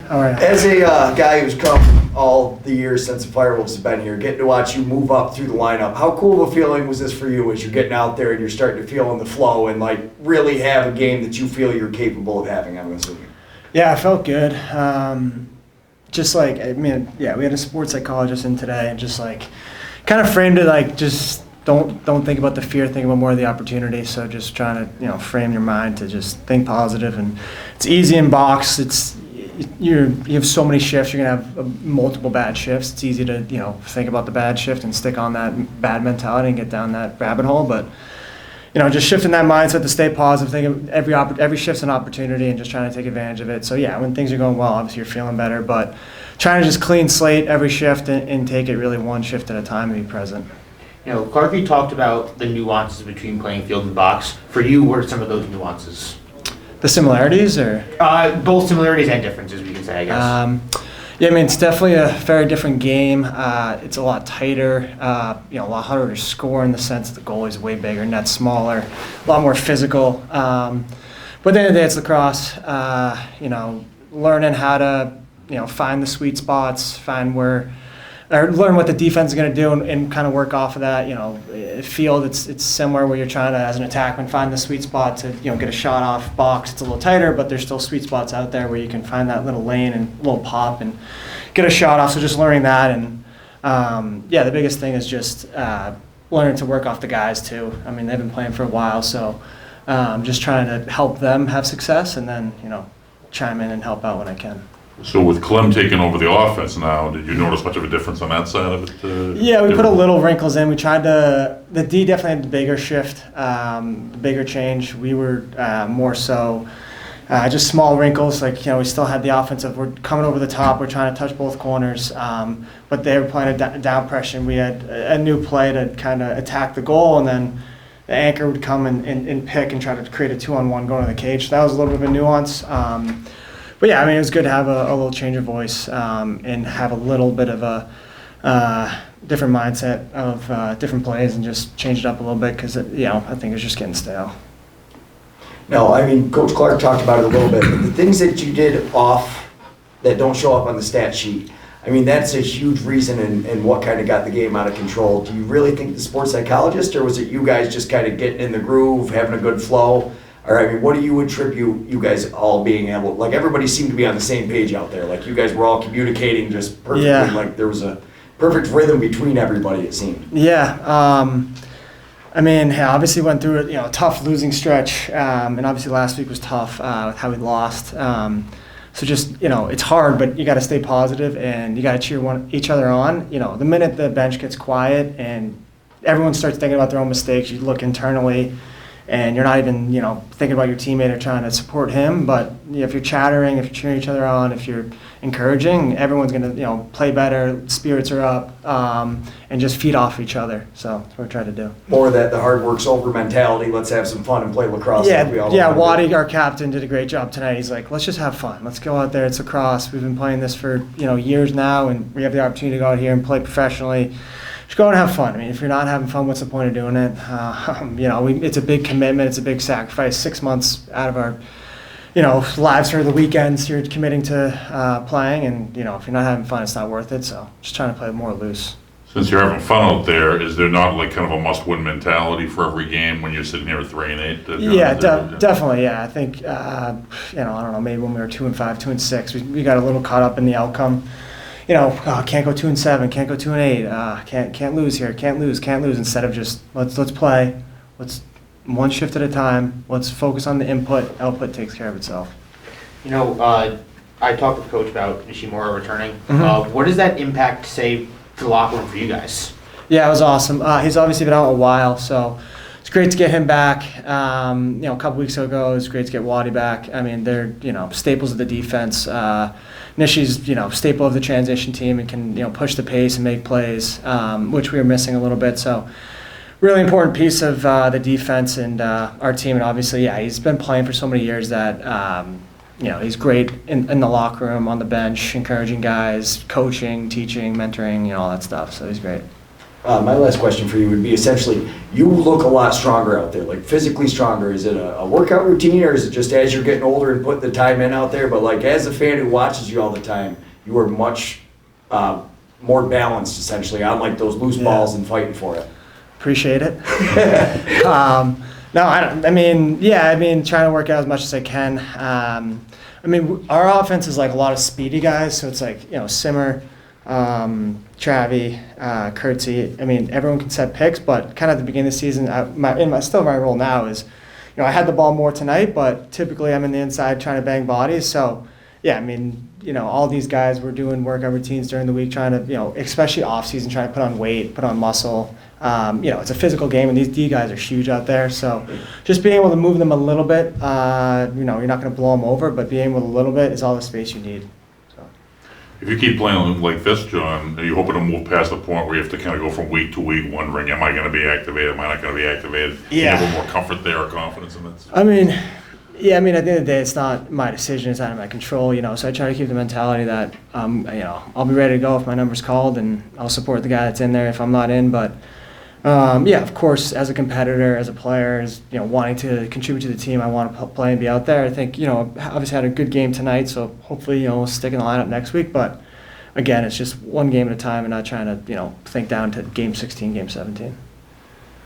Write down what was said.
How are you? As a guy who's come all the years since the FireWolves have been here, getting to watch you move up through the lineup, how cool of a feeling was this for you as you're getting out there and you're starting to feel in the flow and like really have a game that you feel you're capable of having, I'm assuming? Yeah, I felt good. Just like, we had a sports psychologist in today and just like kind of framed it like just don't think about the fear, think about more of the opportunity. So just trying to, frame your mind to just think positive. And it's easy in box. You have so many shifts. You're gonna have multiple bad shifts. It's easy to think about the bad shift and stick on that bad mentality and get down that rabbit hole. But just shifting that mindset to stay positive, thinking every shift's an opportunity and just trying to take advantage of it. So yeah, when things are going well, obviously you're feeling better, but trying to just clean slate every shift and take it really one shift at a time and be present. Clark, you talked about the nuances between playing field and box. For you, what are some of those nuances? The similarities, or? Both similarities and differences, we can say, I guess. It's definitely a very different game. It's a lot tighter, a lot harder to score in the sense that the goalie's way bigger, net's smaller, a lot more physical. But at the end of the day, it's lacrosse. Learning how to, find the sweet spots, learn what the defense is going to do and kind of work off of that. Field, it's similar where you're trying to, as an attackman, find the sweet spot to, get a shot off box. It's a little tighter, but there's still sweet spots out there where you can find that little lane and a little pop and get a shot off. So just learning that. And, the biggest thing is just learning to work off the guys, too. They've been playing for a while, so just trying to help them have success and then, chime in and help out when I can. So with Clem taking over the offense now, did you notice much of a difference on that side of it? Yeah, we put a little wrinkles in. We tried the D definitely had the bigger shift, the bigger change. We were more so just small wrinkles. Like, we still had the offensive, we're coming over the top, we're trying to touch both corners, but they were playing a down pressure. We had a new play to kind of attack the goal, and then the anchor would come and pick and try to create a 2-on-1 going to the cage. So that was a little bit of a nuance. But yeah, it was good to have a little change of voice and have a little bit of a different mindset of different plays and just change it up a little bit because, I think it's just getting stale. No, Coach Clark talked about it a little bit, but the things that you did off that don't show up on the stat sheet, that's a huge reason in what kind of got the game out of control. Do you really think the sports psychologist, or was it you guys just kind of getting in the groove, having a good flow? Or, what do you attribute you guys all being able, like everybody seemed to be on the same page out there, like you guys were all communicating just perfectly, like there was a perfect rhythm between everybody, it seemed. Yeah, obviously went through a tough losing stretch, and obviously last week was tough with how we lost. So just, it's hard, but you got to stay positive and you got to cheer each other on. The minute the bench gets quiet and everyone starts thinking about their own mistakes, you look internally, and you're not even, thinking about your teammate or trying to support him. But if you're chattering, if you're cheering each other on, if you're encouraging, everyone's going to, play better, spirits are up, and just feed off each other. So that's what we try to do. More of that, the hard work's over mentality. Let's have some fun and play lacrosse. Yeah, Waddy, our captain, did a great job tonight. He's like, let's just have fun. Let's go out there. It's lacrosse. We've been playing this for, years now, and we have the opportunity to go out here and play professionally. Just go and have fun. If you're not having fun, what's the point of doing it? It's a big commitment. It's a big sacrifice. 6 months out of our, lives for the weekends, you're committing to playing, and if you're not having fun, it's not worth it. So just trying to play more loose. Since you're having fun out there, is there not like kind of a must-win mentality for every game when you're sitting here at 3-8? Yeah, definitely. Yeah, I think I don't know. Maybe when we were 2-5, 2-6, we got a little caught up in the outcome. Can't go 2-7, can't go 2-8, can't lose here, can't lose, instead of just let's play, let's one shift at a time, let's focus on the input, output takes care of itself. I talked with Coach about Nishimura returning. Mm-hmm. What does that impact say to the locker room for you guys? Yeah, it was awesome. He's obviously been out a while, so it's great to get him back. A couple weeks ago, it was great to get Waddy back. They're staples of the defense. Nishi's staple of the transition team and can push the pace and make plays, which we were missing a little bit. So really important piece of the defense and our team. And obviously, he's been playing for so many years that he's great in the locker room, on the bench, encouraging guys, coaching, teaching, mentoring, all that stuff. So he's great. My last question for you would be essentially, you look a lot stronger out there, like physically stronger. Is it a workout routine, or is it just as you're getting older and putting the time in out there? But like as a fan who watches you all the time, you are much more balanced essentially on like those loose balls and fighting for it. Appreciate it. No, I mean, trying to work out as much as I can. I mean, our offense is like a lot of speedy guys, so it's like, Simmer, Travie, Kurtzy. I mean, everyone can set picks, but kind of at the beginning of the season, my role now is, I had the ball more tonight, but typically I'm in the inside trying to bang bodies. So, yeah, I mean, all these guys were doing workout routines during the week, trying to, especially off season, trying to put on weight, put on muscle. It's a physical game, and these D guys are huge out there. So just being able to move them a little bit, you're not going to blow them over, but being able to a little bit is all the space you need. So. If you keep playing like this, John, are you hoping to move past the point where you have to kind of go from week to week wondering, am I going to be activated, am I not going to be activated? Yeah. You have a little more comfort there or confidence in it? I mean, at the end of the day, it's not my decision, it's out of my control, so I try to keep the mentality that, I'll be ready to go if my number's called, and I'll support the guy that's in there if I'm not in, but of course, as a competitor, as a player, as wanting to contribute to the team, I want to play and be out there. I think obviously had a good game tonight, so hopefully stick in the lineup next week. But again, it's just one game at a time, and not trying to think down to game 16, game 17.